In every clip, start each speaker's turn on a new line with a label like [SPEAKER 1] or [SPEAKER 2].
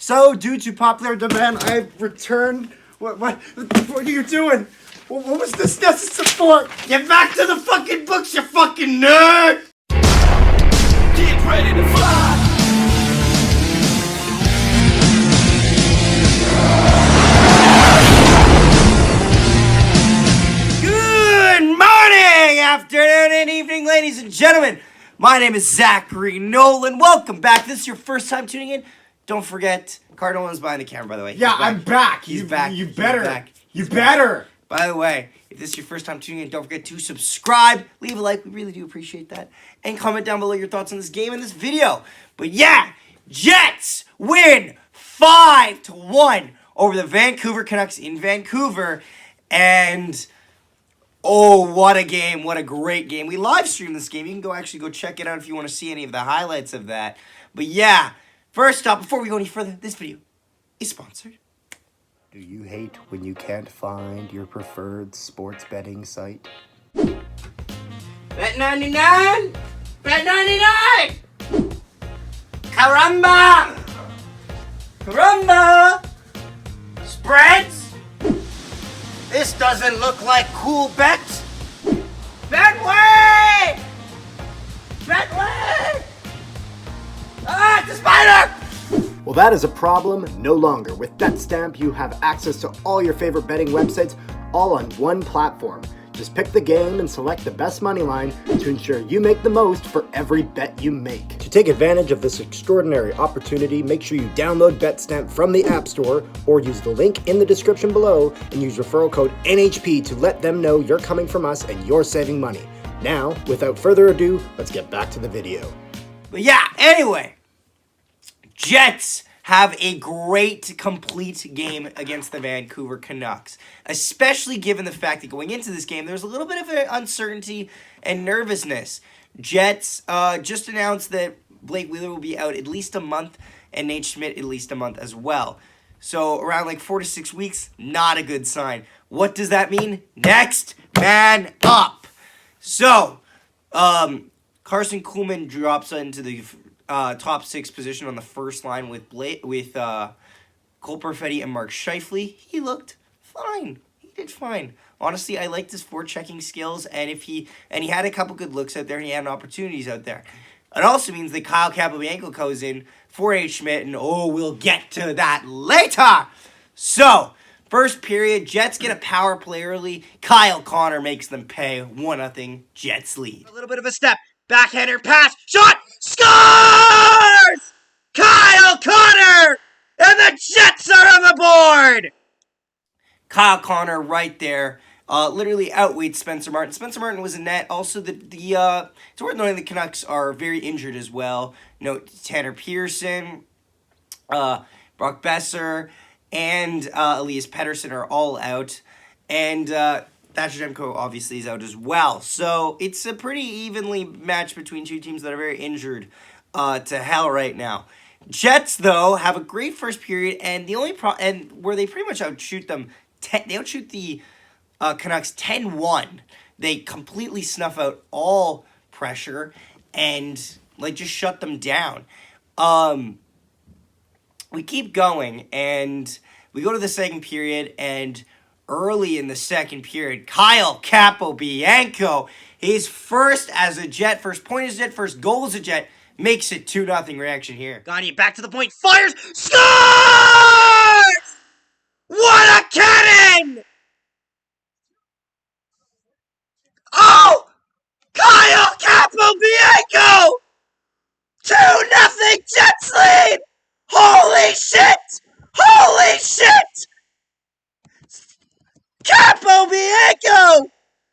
[SPEAKER 1] So, due to popular demand, I've returned. What are you doing? What was this necessary for? Get back to the fucking books, you fucking nerd!
[SPEAKER 2] Get ready to fly!
[SPEAKER 1] Good morning, afternoon, and evening, ladies and gentlemen. My name is Zachary Nolan. Welcome back. This is your first time tuning in. Don't forget, Cardinal is behind the camera, by the way.
[SPEAKER 3] Yeah, I'm back.
[SPEAKER 1] He's back.
[SPEAKER 3] You better.
[SPEAKER 1] He's back.
[SPEAKER 3] You better.
[SPEAKER 1] By the way, if this is your first time tuning in, don't forget to subscribe, leave a like, we really do appreciate that, and comment down below your thoughts on this game and this video. But yeah, Jets win 5-1 over the Vancouver Canucks in Vancouver, and oh, what a game, what a great game. We live streamed this game. You can actually go check it out if you want to see any of the highlights of that. But yeah, first off, before we go any further, this video is sponsored.
[SPEAKER 4] Do you hate when you can't find your preferred sports betting site?
[SPEAKER 1] Bet99! Bet99! Caramba! Caramba! Spreads? This doesn't look like cool bets. Betway! Betway! Ah, it's a spider!
[SPEAKER 4] Well, that is a problem no longer. With BetStamp, you have access to all your favorite betting websites all on one platform. Just pick the game and select the best money line to ensure you make the most for every bet you make. To take advantage of this extraordinary opportunity, make sure you download BetStamp from the App Store or use the link in the description below and use referral code NHP to let them know you're coming from us and you're saving money. Now, without further ado, let's get back to the video.
[SPEAKER 1] But yeah, anyway, Jets have a great, complete game against the Vancouver Canucks, especially given the fact that going into this game, there was a little bit of uncertainty and nervousness. Jets just announced that Blake Wheeler will be out at least a month and Nate Schmidt at least a month as well. So around like 4 to 6 weeks, not a good sign. What does that mean? Next man up. So, Carson Kuhlman drops into the top 6 position on the first line with Cole Perfetti and Mark Scheifele. He looked fine. He did fine. Honestly, I liked his forechecking skills, and he had a couple good looks out there, and he had opportunities out there. It also means that Kyle Capobianco goes in for H. Schmidt, and we'll get to that later. So, first period, Jets get a power play early. Kyle Connor makes them pay 1-0. Jets lead. A little bit of a step. Backhander pass. Shot. Scores! Kyle Connor! And the Jets are on the board! Kyle Connor right there. Literally outweighed Spencer Martin. Spencer Martin was in net. Also, it's worth noting the Canucks are very injured as well. Note Tanner Pearson, Brock Besser, and Elias Pettersson are all out. And Thatcher Demko obviously is out as well. So it's a pretty evenly matched between two teams that are very injured to hell right now. Jets, though, have a great first period, and the only where they pretty much outshoot them, they outshoot the Canucks 10-1. They completely snuff out all pressure and just shut them down. We keep going, and we go to the second period, and early in the second period, Kyle Capobianco, his first as a Jet, first point as a Jet, first goal as a Jet, makes it 2-0 reaction here. Gagne back to the point, fires, scores! What a cannon! Oh! Kyle Capobianco! 2-0 Jets lead! Holy shit! Holy shit! Capobianco!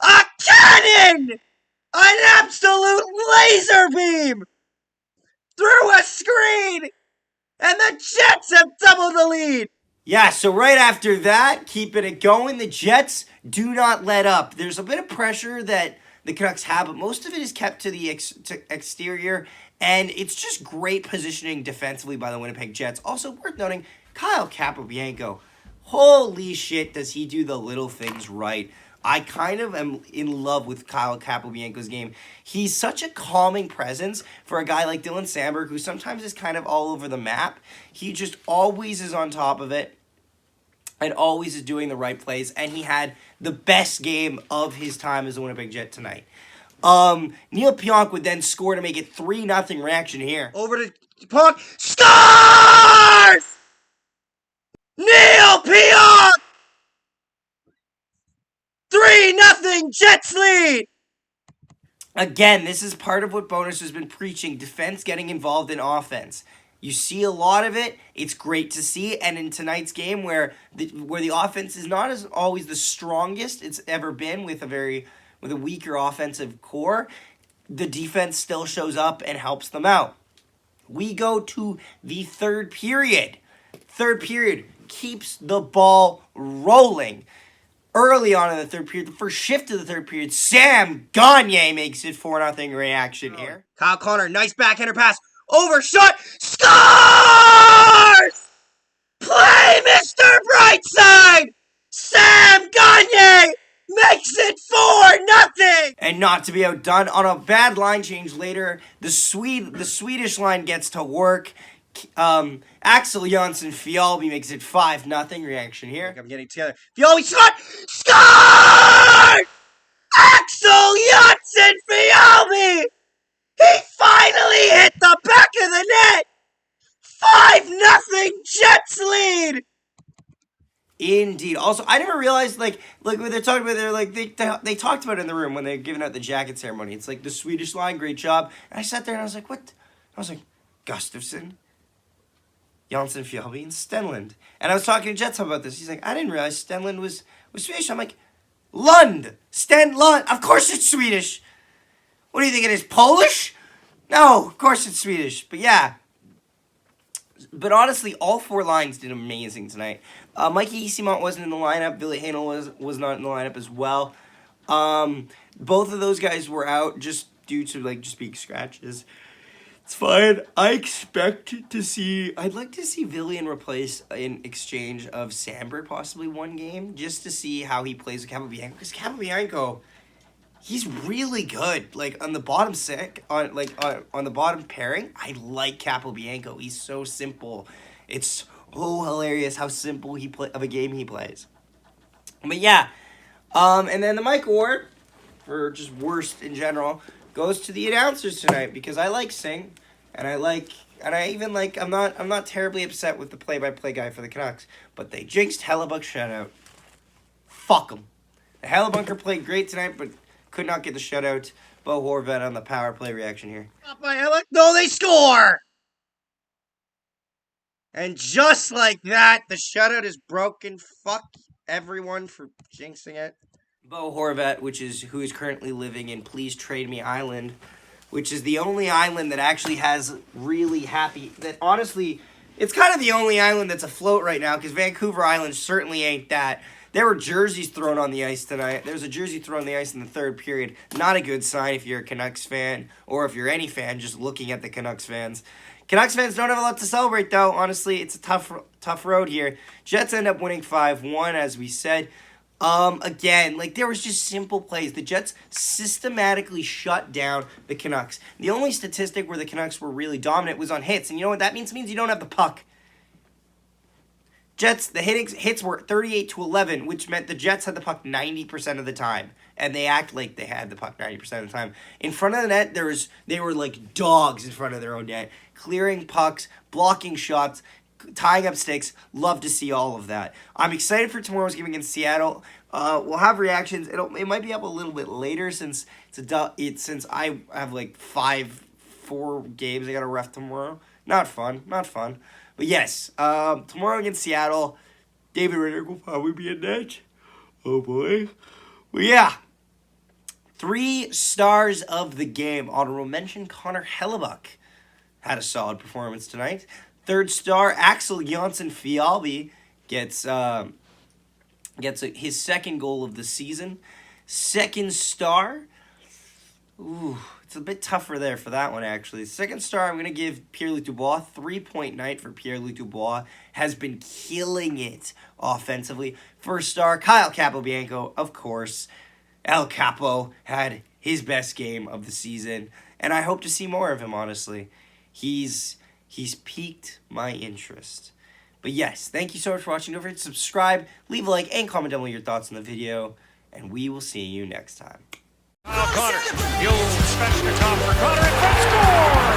[SPEAKER 1] A cannon! An absolute laser beam! Through a screen! And the Jets have doubled the lead! Yeah, so right after that, keeping it going, the Jets do not let up. There's a bit of pressure that the Canucks have, but most of it is kept to the exterior, and it's just great positioning defensively by the Winnipeg Jets. Also worth noting, Kyle Capobianco, holy shit, does he do the little things right. I kind of am in love with Kyle Capobianco's game. He's such a calming presence for a guy like Dylan Samberg, who sometimes is kind of all over the map. He just always is on top of it and always is doing the right plays, and he had the best game of his time as a Winnipeg Jet tonight. Neil Pionk would then score to make it 3-0 reaction here. Over to Pionk. Scores! Neil Pionk! 3-0 Jets lead! Again, this is part of what Bonus has been preaching. Defense getting involved in offense. You see a lot of it. It's great to see. And in tonight's game where the offense is not as always the strongest it's ever been with a weaker offensive core, the defense still shows up and helps them out. We go to the third period. Third period keeps the ball rolling. Early on in the third period, the first shift of the third period, Sam Gagner makes it 4-0 reaction here. Kyle Connor, nice backhander pass. Overshot. Scores! Play, Mr. Brightside! Sam Gagner makes it 4-0! And not to be outdone, on a bad line change later, the Swedish line gets to work. Axel Jonsson-Fjallby makes it 5-0 reaction here. I'm getting together. Fjallby scores! Axel Jonsson-Fjallby! He finally hit the back of the net! 5-0 Jets lead! Indeed. Also, I never realized, like when they're talking about, they talked about it in the room when they're giving out the jacket ceremony. It's like the Swedish line, great job. And I sat there and I was like, what? I was like, Gustafsson, Jonsson-Fjallby, and Stenlund. And I was talking to JetsHub about this. He's like, I didn't realize Stenlund was Swedish. I'm like, Lund! Sten Lund! Of course it's Swedish! What do you think it is, Polish? No, of course it's Swedish. But yeah. But honestly, all four lines did amazing tonight. Mikey Easymont wasn't in the lineup. Billy Hanel was not in the lineup as well. Both of those guys were out just due to just being scratches. It's fine. I'd like to see Villian replace in exchange of Samberg possibly one game just to see how he plays with Capobianco. Because Capobianco, he's really good. On the bottom on the bottom pairing, I like Capobianco. He's so simple. It's so hilarious how simple of a game he plays. But yeah, and then the Mike Award for just worst in general goes to the announcers tonight because I like Singh and I'm not terribly upset with the play-by-play guy for the Canucks, but they jinxed Hellebuyck shutout. Fuck them. The Hellebunker played great tonight, but could not get the shutout. Bo Horvat on the power play reaction here. Not by Hellebuck. No, they score! And just like that, the shutout is broken. Fuck everyone for jinxing it. Bo Horvat, who is currently living in Please Trade Me Island, which is the only island that actually has really happy... That honestly, it's kind of the only island that's afloat right now, because Vancouver Island certainly ain't that. There were jerseys thrown on the ice tonight. There was a jersey thrown on the ice in the third period. Not a good sign if you're a Canucks fan, or if you're any fan just looking at the Canucks fans. Canucks fans don't have a lot to celebrate, though. Honestly, it's a tough road here. Jets end up winning 5-1, as we said. Again, there was just simple plays. The Jets systematically shut down the Canucks. The only statistic where the Canucks were really dominant was on hits. And you know what that means? It means you don't have the puck. Jets, the hits were 38-11, which meant the Jets had the puck 90% of the time. And they act like they had the puck 90% of the time. In front of the net, they were like dogs in front of their own net. Clearing pucks, blocking shots, tying up sticks. Love to see all of that. I'm excited for tomorrow's game against Seattle. We'll have reactions. It might be up a little bit later since I have 4 games I got to ref tomorrow. Not fun. But yes, tomorrow against Seattle, David Ritter will probably be in net. Oh boy. Well, yeah. 3 stars of the game. Honorable mention, Connor Hellebuyck had a solid performance tonight. 3rd star, Axel Jonsson-Fjallby gets his 2nd goal of the season. 2nd star, it's It's a bit tougher there for that one, actually. Second star, I'm going to give Pierre-Luc Dubois. 3-point night for Pierre-Luc Dubois. Has been killing it offensively. First star, Kyle Capobianco, of course. El Capo had his best game of the season, and I hope to see more of him, honestly. He's piqued my interest. But yes, thank you so much for watching. Don't forget to subscribe, leave a like, and comment down below your thoughts on the video, and we will see you next time.
[SPEAKER 3] Connor, he'll stretch the top for Connor, and score!